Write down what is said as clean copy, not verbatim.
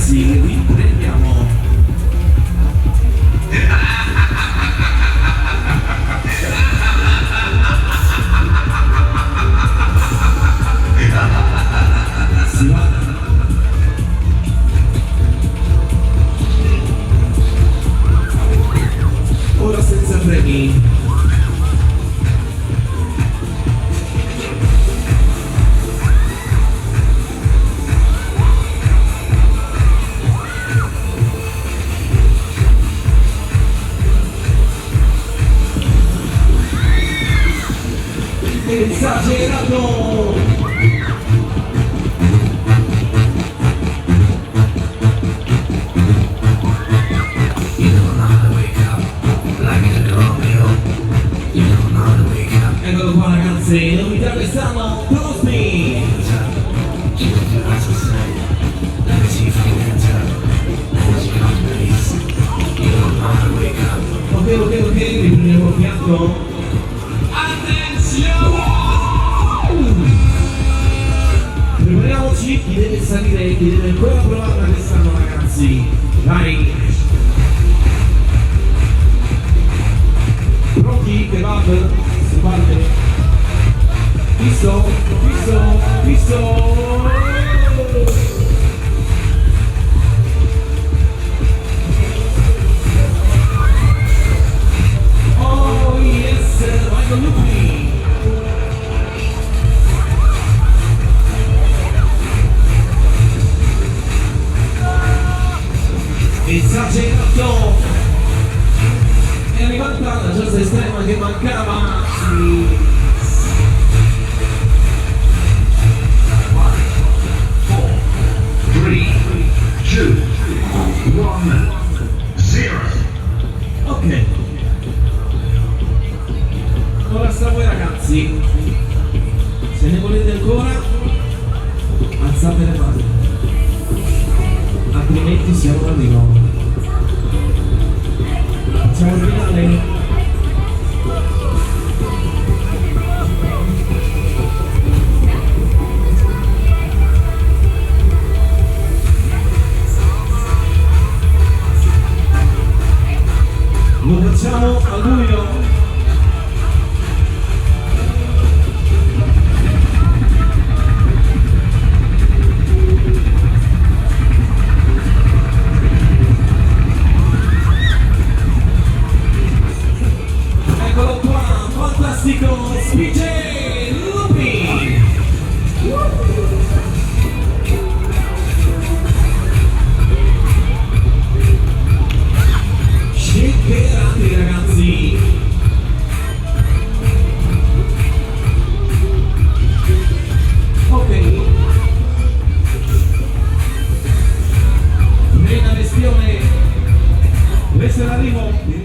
ragazzi, riprendiamo. Si va. Ora senza premi. Esagerato! Eccolo qua ragazzi, novità quest'anno, Cosmi! Ok, riprendiamo il fianco. Prepariamoci, chi deve salire, chi deve ancora provare quest'anno ragazzi. Vai! Pronti? Kebab? Si parte? Visto? Oh yes! Vai con lui! Esagerato! È arrivata la giostra estrema che mancava! Sì. 3, 2, 1, 0. Ok. Ora sta a voi ragazzi. Se ne volete ancora, alzate le mani. Altrimenti siamo d'arrivo. Facciamo il finale. Lo facciamo a luglio. Eccolo qua, fantastico, spinge Lupi! Shakerati ragazzi! Ok. Mega bestione! Questo è l'arrivo!